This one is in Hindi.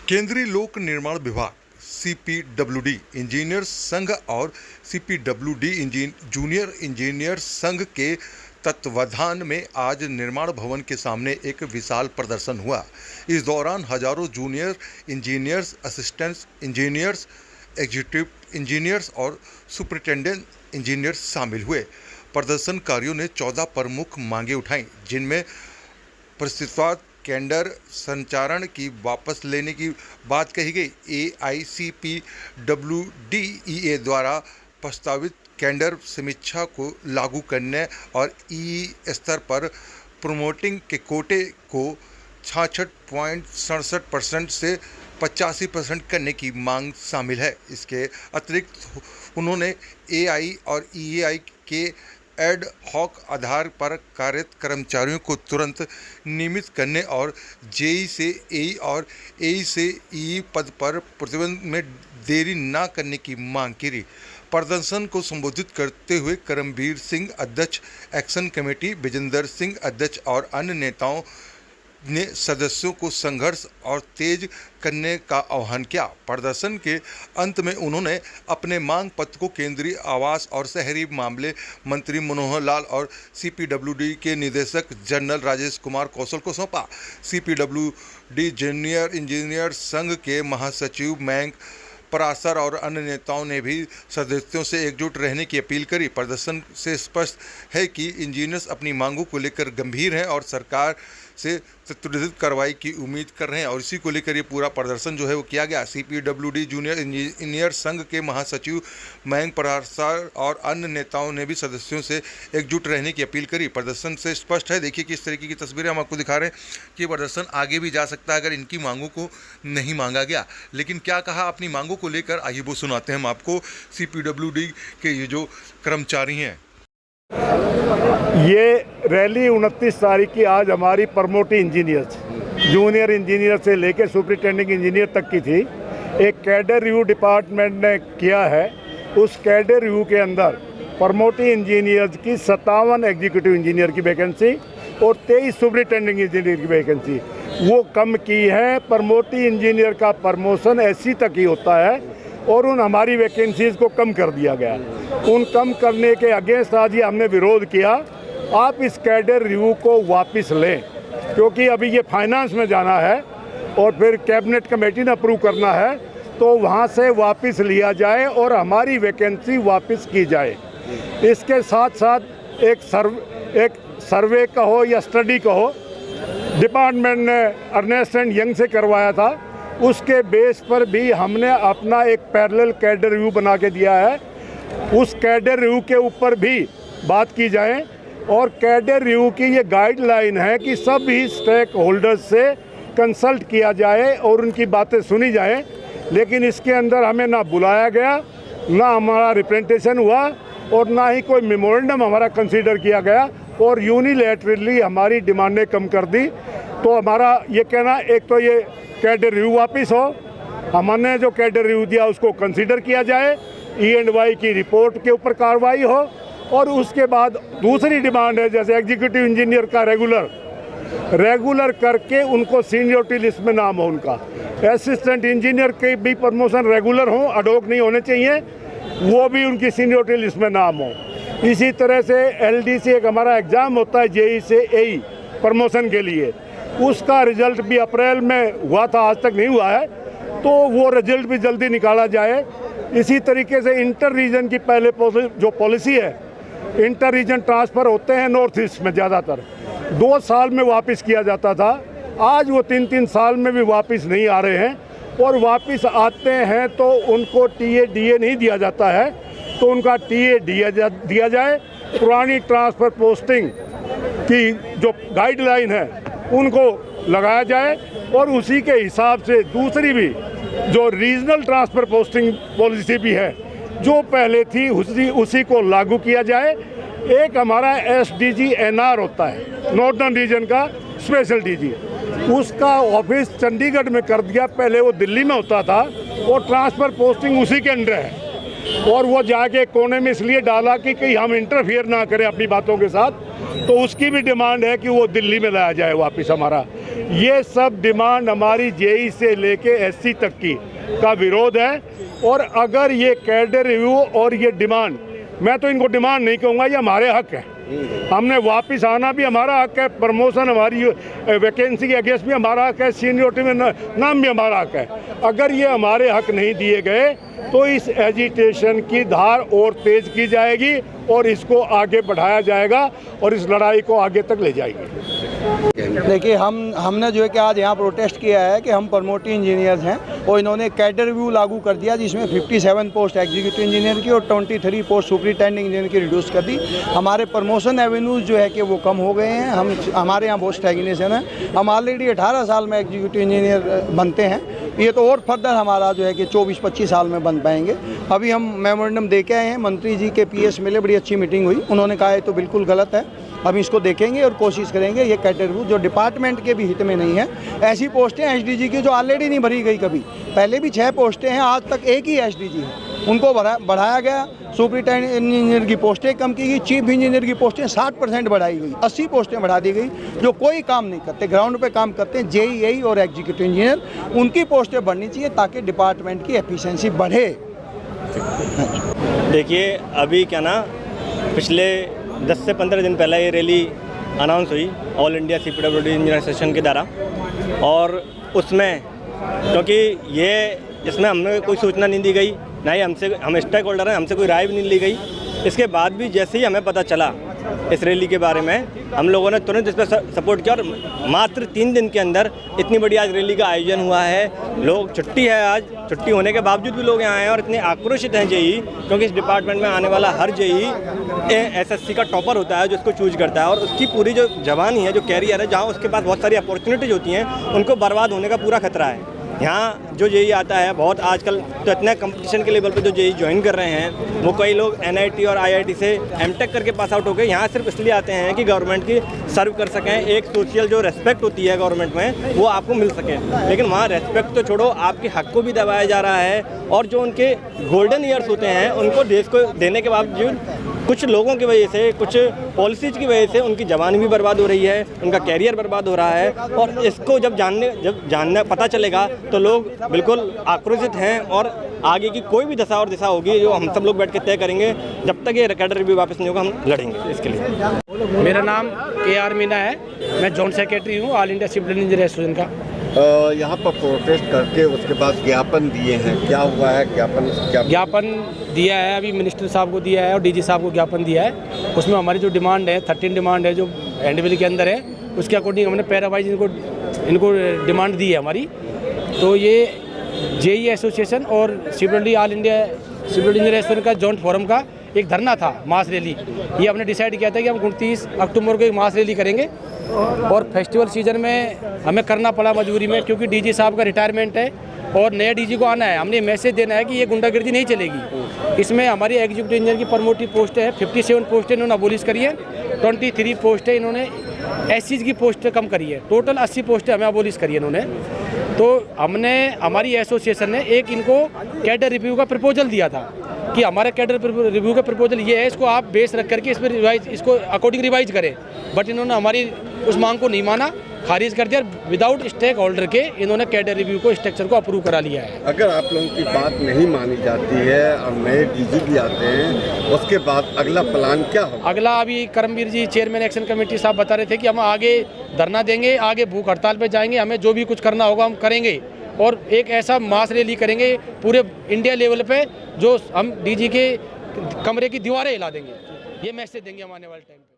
केंद्रीय लोक निर्माण विभाग सीपीडब्ल्यूडी इंजीनियर्स संघ और सीपीडब्ल्यूडी जूनियर इंजीनियर्स संघ के तत्वावधान में आज निर्माण भवन के सामने एक विशाल प्रदर्शन हुआ। इस दौरान हजारों junior engineers, assistant engineers, executive engineers और सुपरिटेंडेंट इंजीनियर्स शामिल हुए। प्रदर्शनकारियों ने 14 प्रमुख मांगें उठाईं, जिनमें परिस्थितिवाद, कैडर संचारण की वापस लेने की बात कही गई। AICPWDEA द्वारा प्रस्तावित कैडर समीक्षा को लागू करने और ई स्तर पर प्रमोटिंग के कोटे को 66.67% से 85% करने की मांग शामिल है। इसके अतिरिक्त उन्होंने AI और EAI के एड हॉक आधार पर कार्यरत कर्मचारियों को तुरंत नियमित करने और JEE से AE और AE से EE पद पर प्रतिबंध में देरी न करने की मांग की। प्रदर्शन को संबोधित करते हुए करमबीर सिंह, अध्यक्ष एक्शन कमेटी, विजेंद्र सिंह, अध्यक्ष और अन्य नेताओं ने सदस्यों को संघर्ष और तेज करने का आह्वान किया। प्रदर्शन के अंत में उन्होंने अपने मांग पत्र को केंद्रीय आवास और शहरी मामले मंत्री मनोहर लाल और सीपीडब्ल्यूडी के निदेशक जनरल राजेश कुमार कौशल को सौंपा। सीपीडब्ल्यूडी जूनियर इंजीनियर संघ के महासचिव मयंक पराशर और अन्य नेताओं ने भी सदस्यों से एकजुट रहने की अपील करी। प्रदर्शन से स्पष्ट है कि इंजीनियर्स अपनी मांगों को लेकर गंभीर हैं और सरकार से त्वरित कार्रवाई की उम्मीद कर रहे हैं, और इसी को लेकर ये पूरा प्रदर्शन जो है वो किया गया। सीपीडब्ल्यूडी जूनियर इंजीनियर संघ के महासचिव मयंक पराशर और अन्य नेताओं ने भी सदस्यों से एकजुट रहने की अपील करी। प्रदर्शन से स्पष्ट है, देखिए किस तरीके की तस्वीरें हम आपको दिखा रहे हैं कि प्रदर्शन आगे भी जा सकता है अगर इनकी मांगों को नहीं मांगा गया। लेकिन क्या कहा अपनी मांगों को लेकर, आइए वो सुनाते हैं हम आपको। सीपीडब्ल्यूडी के ये जो कर्मचारी हैं, ये रैली 29 तारीख की आज हमारी प्रमोटी इंजीनियर्स, जूनियर इंजीनियर से लेकर सुपरिटेंडिंग इंजीनियर तक की थी। एक कैडर रिव्यू डिपार्टमेंट ने किया है। उस कैडर रिव्यू के अंदर प्रमोटी इंजीनियर्स की 57 एग्जीक्यूटिव इंजीनियर की वैकेंसी और 23 सुपरिटेंडिंग इंजीनियर की वैकेंसी वो कम की है। प्रमोटी इंजीनियर का प्रमोशन SC तक ही होता है और उन हमारी वैकेंसीज़ को कम कर दिया गया। उन कम करने के अगेंस्ट आज ये हमने विरोध किया। आप इस कैडर रिव्यू को वापस लें, क्योंकि अभी ये फाइनेंस में जाना है और फिर कैबिनेट कमेटी ने अप्रूव करना है, तो वहाँ से वापस लिया जाए और हमारी वैकेंसी वापस की जाए। इसके साथ साथ एक सर्वे कहो या स्टडी कहो, डिपार्टमेंट ने अर्नेस्ट एंड यंग से करवाया था, उसके बेस पर भी हमने अपना एक पैरेलल कैडर रिव्यू बना के दिया है। उस कैडर रिव्यू के ऊपर भी बात की जाए और कैडर रिव्यू की ये गाइडलाइन है कि सभी स्टेक होल्डर्स से कंसल्ट किया जाए और उनकी बातें सुनी जाए। लेकिन इसके अंदर हमें ना बुलाया गया, ना हमारा रिप्रेजेंटेशन हुआ और ना ही कोई मेमोरेंडम हमारा कंसीडर किया गया और यूनिलैटरली हमारी डिमांडें कम कर दी। तो हमारा ये कहना, एक तो ये कैडर रिव्यू वापस हो, हमने जो कैडर रिव्यू दिया उसको कंसीडर किया जाए, E&Y की रिपोर्ट के ऊपर कार्रवाई हो, और उसके बाद दूसरी डिमांड है जैसे एग्जीक्यूटिव इंजीनियर का रेगुलर करके उनको सीनियरिटी लिस्ट में नाम हो उनका। असिस्टेंट इंजीनियर के भी प्रमोशन रेगुलर हो, अडोक नहीं होने चाहिए, वो भी उनकी सीनियरिटी लिस्ट में नाम हो। इसी तरह से LDC एक हमारा एग्ज़ाम होता है JEE से AE प्रमोशन के लिए, उसका रिजल्ट भी अप्रैल में हुआ था, आज तक नहीं हुआ है, तो वो रिजल्ट भी जल्दी निकाला जाए। इसी तरीके से इंटर रीजन की पहले जो पॉलिसी है, इंटर रीजन ट्रांसफ़र होते हैं नॉर्थ ईस्ट में ज़्यादातर 2 साल में वापस किया जाता था, आज वो 3-3 साल में भी वापस नहीं आ रहे हैं, और वापस आते हैं तो उनको TA DA नहीं दिया जाता है, तो उनका TA दिया जाए। पुरानी ट्रांसफ़र पोस्टिंग की जो गाइडलाइन है उनको लगाया जाए और उसी के हिसाब से दूसरी भी जो रीजनल ट्रांसफ़र पोस्टिंग पॉलिसी भी है जो पहले थी उसी को लागू किया जाए। एक हमारा SDG NR होता है, नॉर्दर्न रीजन का स्पेशल DG, उसका ऑफिस चंडीगढ़ में कर दिया। पहले वो दिल्ली में होता था और ट्रांसफ़र पोस्टिंग उसी के अंडर है, और वो जाके कोने में इसलिए डाला कि कहीं हम इंटरफियर ना करें अपनी बातों के साथ, तो उसकी भी डिमांड है कि वो दिल्ली में लाया जाए वापस हमारा। ये सब डिमांड हमारी जेई से लेके एससी तक की का विरोध है। और अगर ये कैडर रिव्यू और ये डिमांड, मैं तो इनको डिमांड नहीं कहूँगा, ये हमारे हक है। हमने वापस आना भी हमारा हक है, प्रमोशन हमारी वैकेंसी के अगेंस्ट भी हमारा हक है, सीनियरिटी में नाम भी हमारा हक है। अगर ये हमारे हक नहीं दिए गए तो इस एजिटेशन की धार और तेज की जाएगी और इसको आगे बढ़ाया जाएगा और इस लड़ाई को आगे तक ले जाएगी। देखिए, हमने जो है कि आज यहाँ प्रोटेस्ट किया है कि हम प्रमोटिव इंजीनियर्स हैं और इन्होंने कैडर रिव्यू लागू कर दिया, जिसमें 57 पोस्ट एग्जीक्यूटिव इंजीनियर की और 23 पोस्ट सुपरिटेंडिंग इंजीनियर की रिड्यूस कर दी। हमारे प्रमोशन एवेन्यूज़ जो है कि वो कम हो गए हैं। हमारे यहाँ बहुत स्टैग्नेशन है। हम ऑलरेडी 18 साल में एग्जीक्यूटिव इंजीनियर बनते हैं, ये तो और फर्दर हमारा जो है कि 24-25 साल में बन पाएंगे। अभी हम मेमोरेंडम दे के आए हैं, मंत्री जी के पीएस मिले, बड़ी अच्छी मीटिंग हुई। उन्होंने कहा है तो बिल्कुल गलत है, हम इसको देखेंगे और कोशिश करेंगे ये कैडर रिव्यू जो डिपार्टमेंट के भी हित में नहीं है। ऐसी पोस्टें एसडीजी की जो ऑलरेडी नहीं भरी गई, कभी पहले भी 6 पोस्टें हैं, आज तक एक ही एसडीजी है, उनको बढ़ाया गया। सुपरिटेंडेंट इंजीनियर की पोस्टें कम की गई, चीफ इंजीनियर की पोस्टें 60% बढ़ाई गई, 80 पोस्टें बढ़ा दी गई। जो कोई काम नहीं करते, ग्राउंड पे काम करते हैं, जेईई और एग्जीक्यूटिव इंजीनियर, उनकी पोस्टें बढ़नी चाहिए ताकि डिपार्टमेंट की एफिशिएंसी बढ़े। देखिए, अभी क्या ना, पिछले 10 से 15 दिन पहले ये रैली अनाउंस हुई all India CPWD engineer association के द्वारा, और उसमें क्योंकि इसमें हमें कोई सूचना नहीं दी गई, ना ही हम स्टेक होल्डर हैं, हमसे कोई राय भी नहीं ली गई। इसके बाद भी जैसे ही हमें पता चला इस रैली के बारे में, हम लोगों ने तुरंत इस पर सपोर्ट किया और मात्र 3 दिन के अंदर इतनी बड़ी आज रैली का आयोजन हुआ है। लोग, छुट्टी है आज, छुट्टी होने के बावजूद भी लोग यहाँ आए हैं और इतने आक्रोशित हैं जेई, क्योंकि इस डिपार्टमेंट में आने वाला हर जेई एसएससी का टॉपर होता है जो इसको चूज करता है, और उसकी पूरी जो जवानी है, जो कैरियर है, जहाँ उसके पास बहुत सारी अपॉर्चुनिटीज होती हैं, उनको बर्बाद होने का पूरा खतरा है। यहाँ जो जेई आता है, बहुत आजकल तो इतना कंपटीशन के लेवल पे जो जेई ज्वाइन कर रहे हैं, वो कई लोग एनआईटी और आईआईटी से एमटेक करके पास आउट हो गए। यहाँ सिर्फ इसलिए आते हैं कि गवर्नमेंट की सर्व कर सकें, एक सोशल जो रेस्पेक्ट होती है गवर्नमेंट में, वो आपको मिल सके। लेकिन वहाँ रेस्पेक्ट तो छोड़ो, आपके हक को भी दबाया जा रहा है, और जो उनके गोल्डन ईयर्स होते हैं उनको देश को देने के बावजूद कुछ लोगों की वजह से, कुछ पॉलिसीज की वजह से उनकी जवानी भी बर्बाद हो रही है, उनका कैरियर बर्बाद हो रहा है। और इसको जब जानने पता चलेगा तो लोग बिल्कुल आक्रोशित हैं, और आगे की कोई भी दशा और दिशा होगी जो हम सब लोग बैठ के तय करेंगे। जब तक ये कैडर रिव्यू वापस नहीं होगा, हम लड़ेंगे इसके लिए। मेरा नाम KR मीना है, मैं जॉइंट सेक्रेटरी हूँ all India civil engineer association का। यहाँ पर प्रोटेस्ट करके उसके बाद ज्ञापन दिए हैं, क्या हुआ है? ज्ञापन दिया है, अभी मिनिस्टर साहब को दिया है और डीजी साहब को ज्ञापन दिया है। उसमें हमारी जो डिमांड है, 13 डिमांड है जो हैंडबिल के अंदर है, उसके अकॉर्डिंग हमने पैरावाइज इनको डिमांड दी है हमारी। तो ये जेई एसोसिएशन और all India civil engineer association का जॉइंट फोरम का एक धरना था, मास रैली। ये हमने डिसाइड किया था कि हम 29 अक्टूबर को एक मास रैली करेंगे, और फेस्टिवल सीजन में हमें करना पड़ा मजबूरी में, क्योंकि डीजी साहब का रिटायरमेंट है और नया डीजी को आना है। हमने मैसेज देना है कि ये गुंडागर्दी नहीं चलेगी। इसमें हमारी एग्जीक्यूटिव इंजीनियर की प्रमोटिव पोस्ट है, 57 पोस्टें इन्होंने अबोलिश करी है, 23 पोस्टें इन्होंने एससीज की पोस्टें कम करी है, टोटल 80 पोस्टें हमें अबोलिश करी है इन्होंने। तो हमारी एसोसिएशन ने एक इनको कैडर रिव्यू का प्रपोजल दिया था कि हमारा कैडर रिव्यू का प्रपोजल ये है, इसको आप बेस रख करके इस पर इसको अकॉर्डिंग रिवाइज करें। बट इन्होंने हमारी उस मांग को नहीं माना, खारिज कर दिया। विदाउट स्टेक होल्डर के इन्होंने कैडर रिव्यू को स्ट्रक्चर को अप्रूव करा लिया है। अगर आप लोगों की बात नहीं मानी जाती है और नए डीजी भी आते हैं, उसके बाद अगला प्लान क्या होगा? अगला अभी करमवीर जी चेयरमैन एक्शन कमेटी साहब बता रहे थे कि हम आगे धरना देंगे, आगे भूख हड़ताल पे जाएंगे, हमें जो भी कुछ करना होगा हम करेंगे, और एक ऐसा मास रैली करेंगे पूरे इंडिया लेवल पे जो हम डीजी के कमरे की दीवारें हिला देंगे। ये मैसेज देंगे हम आने वाले टाइम पे।